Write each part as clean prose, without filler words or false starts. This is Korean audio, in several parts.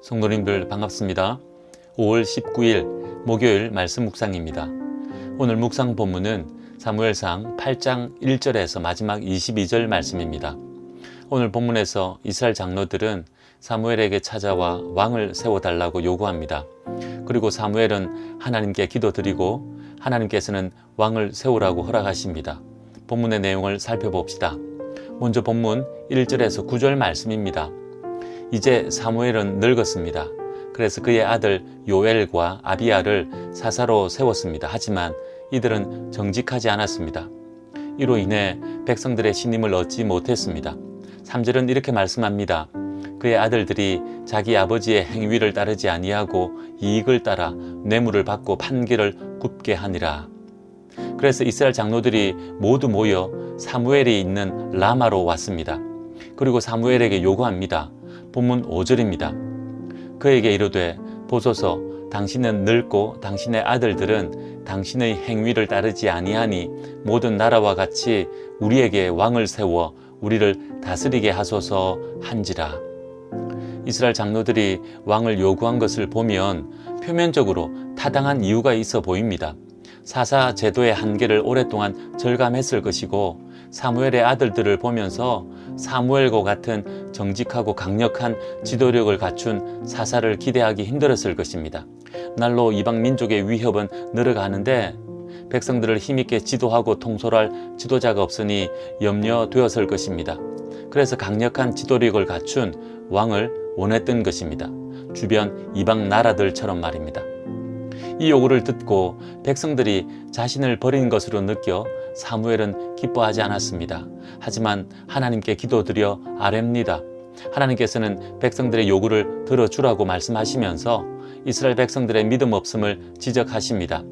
성도님들 반갑습니다. 5월 19일 목요일 말씀 묵상입니다. 오늘 묵상 본문은 사무엘상 8장 1절에서 마지막 22절 말씀입니다. 오늘 본문에서 이스라엘 장로들은 사무엘에게 찾아와 왕을 세워달라고 요구합니다. 그리고 사무엘은 하나님께 기도드리고 하나님께서는 왕을 세우라고 허락하십니다. 본문의 내용을 살펴봅시다. 먼저 본문 1절에서 9절 말씀입니다. 이제 사무엘은 늙었습니다. 그래서 그의 아들 요엘과 아비야를 사사로 세웠습니다. 하지만 이들은 정직하지 않았습니다. 이로 인해 백성들의 신임을 얻지 못했습니다. 3절은 이렇게 말씀합니다. 그의 아들들이 자기 아버지의 행위를 따르지 아니하고 이익을 따라 뇌물을 받고 판결을 굽게 하니라. 그래서 이스라엘 장로들이 모두 모여 사무엘이 있는 라마로 왔습니다. 그리고 사무엘에게 요구합니다. 본문 5절입니다. 그에게 이르되 보소서 당신은 늙고 당신의 아들들은 당신의 행위를 따르지 아니하니 모든 나라와 같이 우리에게 왕을 세워 우리를 다스리게 하소서 한지라. 이스라엘 장로들이 왕을 요구한 것을 보면 표면적으로 타당한 이유가 있어 보입니다. 사사 제도의 한계를 오랫동안 절감했을 것이고 사무엘의 아들들을 보면서 사무엘과 같은 정직하고 강력한 지도력을 갖춘 사사를 기대하기 힘들었을 것입니다. 날로 이방 민족의 위협은 늘어가는데 백성들을 힘있게 지도하고 통솔할 지도자가 없으니 염려되었을 것입니다. 그래서 강력한 지도력을 갖춘 왕을 원했던 것입니다. 주변 이방 나라들처럼 말입니다. 이 요구를 듣고 백성들이 자신을 버린 것으로 느껴 사무엘은 기뻐하지 않았습니다. 하지만 하나님께 기도드려 아뢰입니다. 하나님께서는 백성들의 요구를 들어주라고 말씀하시면서 이스라엘 백성들의 믿음 없음을 지적하십니다.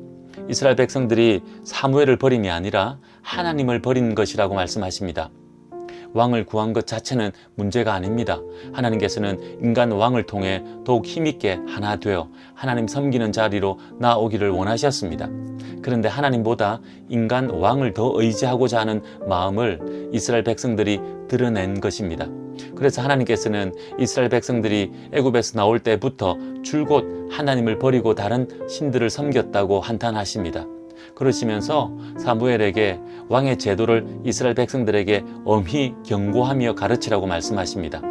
이스라엘 백성들이 사무엘을 버림이 아니라 하나님을 버린 것이라고 말씀하십니다. 왕을 구한 것 자체는 문제가 아닙니다. 하나님께서는 인간 왕을 통해 더욱 힘있게 하나 되어 하나님 섬기는 자리로 나오기를 원하셨습니다. 그런데 하나님보다 인간 왕을 더 의지하고자 하는 마음을 이스라엘 백성들이 드러낸 것입니다. 그래서 하나님께서는 이스라엘 백성들이 애굽에서 나올 때부터 줄곧 하나님을 버리고 다른 신들을 섬겼다고 한탄하십니다. 그러시면서 사무엘에게 왕의 제도를 이스라엘 백성들에게 엄히 경고하며 가르치라고 말씀하십니다.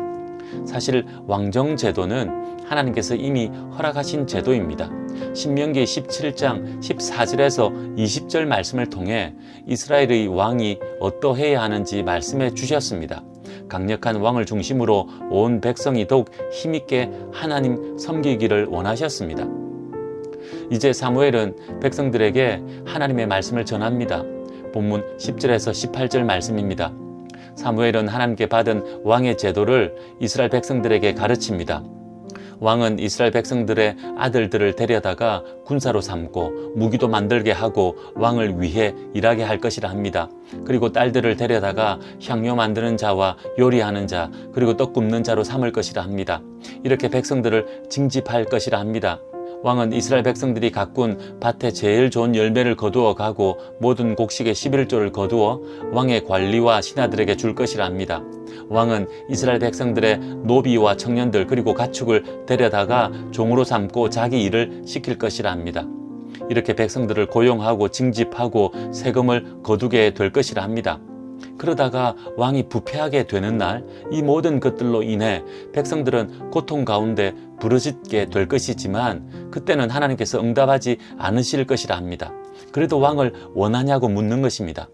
사실 왕정 제도는 하나님께서 이미 허락하신 제도입니다. 신명기 17장 14절에서 20절 말씀을 통해 이스라엘의 왕이 어떠해야 하는지 말씀해 주셨습니다. 강력한 왕을 중심으로 온 백성이 더욱 힘있게 하나님 섬기기를 원하셨습니다. 이제 사무엘은 백성들에게 하나님의 말씀을 전합니다. 본문 10절에서 18절 말씀입니다. 사무엘은 하나님께 받은 왕의 제도를 이스라엘 백성들에게 가르칩니다. 왕은 이스라엘 백성들의 아들들을 데려다가 군사로 삼고 무기도 만들게 하고 왕을 위해 일하게 할 것이라 합니다. 그리고 딸들을 데려다가 향료 만드는 자와 요리하는 자 그리고 떡 굽는 자로 삼을 것이라 합니다. 이렇게 백성들을 징집할 것이라 합니다. 왕은 이스라엘 백성들이 가꾼 밭에 제일 좋은 열매를 거두어 가고 모든 곡식의 11조를 거두어 왕의 관리와 신하들에게 줄 것이라 합니다. 왕은 이스라엘 백성들의 노비와 청년들 그리고 가축을 데려다가 종으로 삼고 자기 일을 시킬 것이라 합니다. 이렇게 백성들을 고용하고 징집하고 세금을 거두게 될 것이라 합니다. 그러다가 왕이 부패하게 되는 날 이 모든 것들로 인해 백성들은 고통 가운데 부르짖게 될 것이지만 그때는 하나님께서 응답하지 않으실 것이라 합니다. 그래도 왕을 원하냐고 묻는 것입니다.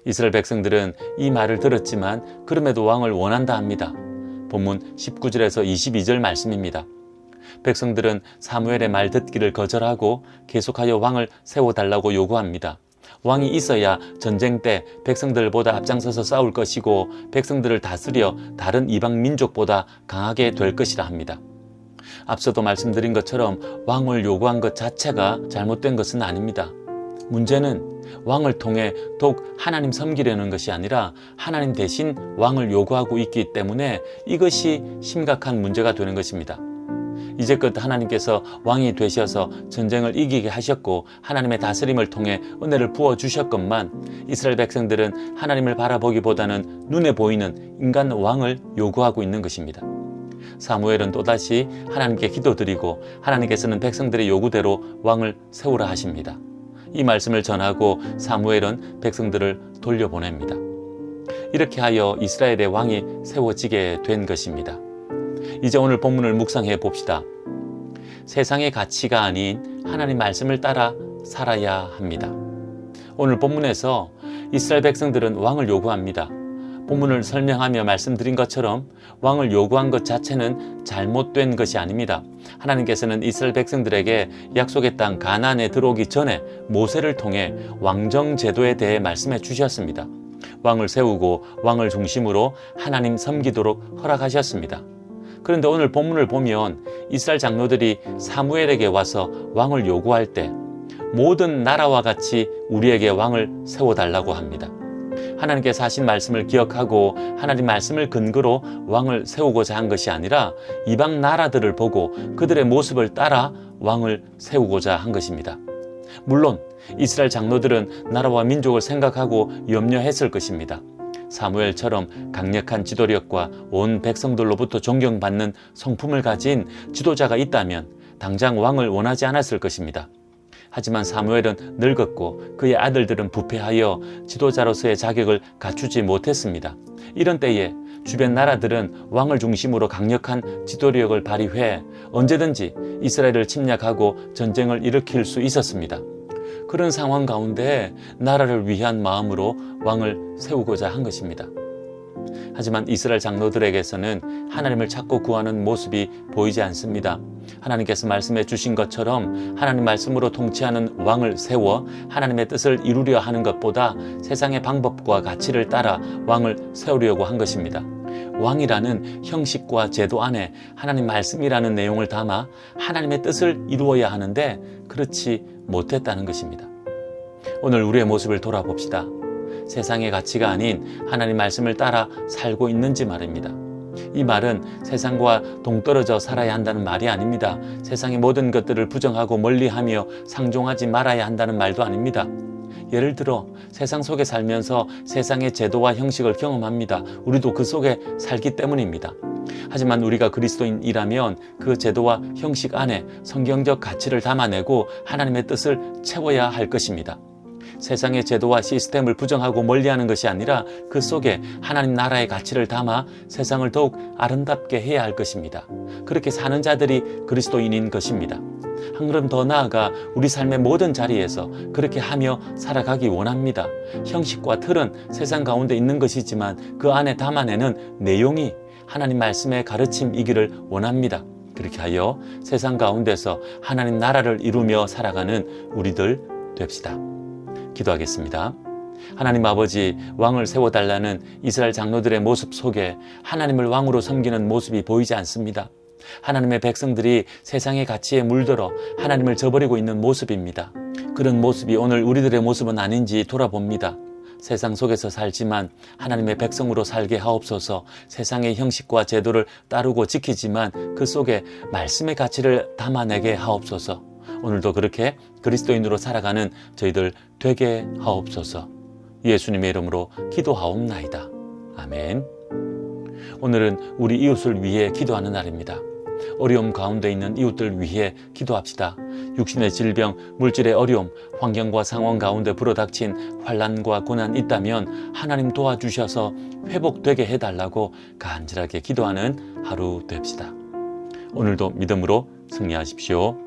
이스라엘 백성들은 이 말을 들었지만 그럼에도 왕을 원한다 합니다. 본문 19절에서 22절 말씀입니다. 백성들은 사무엘의 말 듣기를 거절하고 계속하여 왕을 세워달라고 요구합니다. 왕이 있어야 전쟁 때 백성들보다 앞장서서 싸울 것이고 백성들을 다스려 다른 이방 민족보다 강하게 될 것이라 합니다. 앞서도 말씀드린 것처럼 왕을 요구한 것 자체가 잘못된 것은 아닙니다. 문제는 왕을 통해 더욱 하나님 섬기려는 것이 아니라 하나님 대신 왕을 요구하고 있기 때문에 이것이 심각한 문제가 되는 것입니다. 이제껏 하나님께서 왕이 되셔서 전쟁을 이기게 하셨고 하나님의 다스림을 통해 은혜를 부어주셨건만 이스라엘 백성들은 하나님을 바라보기보다는 눈에 보이는 인간 왕을 요구하고 있는 것입니다. 사무엘은 또다시 하나님께 기도드리고 하나님께서는 백성들의 요구대로 왕을 세우라 하십니다. 이 말씀을 전하고 사무엘은 백성들을 돌려보냅니다. 이렇게 하여 이스라엘의 왕이 세워지게 된 것입니다. 이제 오늘 본문을 묵상해 봅시다. 세상의 가치가 아닌 하나님 말씀을 따라 살아야 합니다. 오늘 본문에서 이스라엘 백성들은 왕을 요구합니다. 본문을 설명하며 말씀드린 것처럼 왕을 요구한 것 자체는 잘못된 것이 아닙니다. 하나님께서는 이스라엘 백성들에게 약속의 땅 가나안에 들어오기 전에 모세를 통해 왕정 제도에 대해 말씀해 주셨습니다. 왕을 세우고 왕을 중심으로 하나님 섬기도록 허락하셨습니다. 그런데 오늘 본문을 보면 이스라엘 장로들이 사무엘에게 와서 왕을 요구할 때 모든 나라와 같이 우리에게 왕을 세워달라고 합니다. 하나님께서 하신 말씀을 기억하고 하나님 말씀을 근거로 왕을 세우고자 한 것이 아니라 이방 나라들을 보고 그들의 모습을 따라 왕을 세우고자 한 것입니다. 물론 이스라엘 장로들은 나라와 민족을 생각하고 염려했을 것입니다. 사무엘처럼 강력한 지도력과 온 백성들로부터 존경받는 성품을 가진 지도자가 있다면 당장 왕을 원하지 않았을 것입니다. 하지만 사무엘은 늙었고 그의 아들들은 부패하여 지도자로서의 자격을 갖추지 못했습니다. 이런 때에 주변 나라들은 왕을 중심으로 강력한 지도력을 발휘해 언제든지 이스라엘을 침략하고 전쟁을 일으킬 수 있었습니다. 그런 상황 가운데 나라를 위한 마음으로 왕을 세우고자 한 것입니다. 하지만 이스라엘 장로들에게서는 하나님을 찾고 구하는 모습이 보이지 않습니다. 하나님께서 말씀해 주신 것처럼 하나님 말씀으로 통치하는 왕을 세워 하나님의 뜻을 이루려 하는 것보다 세상의 방법과 가치를 따라 왕을 세우려고 한 것입니다. 왕이라는 형식과 제도 안에 하나님 말씀이라는 내용을 담아 하나님의 뜻을 이루어야 하는데 그렇지 못했다는 것입니다. 오늘 우리의 모습을 돌아봅시다. 세상의 가치가 아닌 하나님 말씀을 따라 살고 있는지 말입니다. 이 말은 세상과 동떨어져 살아야 한다는 말이 아닙니다. 세상의 모든 것들을 부정하고 멀리하며 상종하지 말아야 한다는 말도 아닙니다. 예를 들어 세상 속에 살면서 세상의 제도와 형식을 경험합니다. 우리도 그 속에 살기 때문입니다. 하지만 우리가 그리스도인이라면 그 제도와 형식 안에 성경적 가치를 담아내고 하나님의 뜻을 채워야 할 것입니다. 세상의 제도와 시스템을 부정하고 멀리하는 것이 아니라 그 속에 하나님 나라의 가치를 담아 세상을 더욱 아름답게 해야 할 것입니다. 그렇게 사는 자들이 그리스도인인 것입니다. 한 걸음 더 나아가 우리 삶의 모든 자리에서 그렇게 하며 살아가기 원합니다. 형식과 틀은 세상 가운데 있는 것이지만 그 안에 담아내는 내용이 하나님 말씀의 가르침이기를 원합니다. 그렇게 하여 세상 가운데서 하나님 나라를 이루며 살아가는 우리들 됩시다. 기도하겠습니다. 하나님 아버지, 왕을 세워달라는 이스라엘 장로들의 모습 속에 하나님을 왕으로 섬기는 모습이 보이지 않습니다. 하나님의 백성들이 세상의 가치에 물들어 하나님을 저버리고 있는 모습입니다. 그런 모습이 오늘 우리들의 모습은 아닌지 돌아봅니다. 세상 속에서 살지만 하나님의 백성으로 살게 하옵소서. 세상의 형식과 제도를 따르고 지키지만 그 속에 말씀의 가치를 담아내게 하옵소서. 오늘도 그렇게 그리스도인으로 살아가는 저희들 되게 하옵소서. 예수님의 이름으로 기도하옵나이다. 아멘. 오늘은 우리 이웃을 위해 기도하는 날입니다. 어려움 가운데 있는 이웃들 위해 기도합시다. 육신의 질병, 물질의 어려움, 환경과 상황 가운데 불어닥친 환난과 고난 있다면 하나님 도와주셔서 회복되게 해달라고 간절하게 기도하는 하루 됩시다. 오늘도 믿음으로 승리하십시오.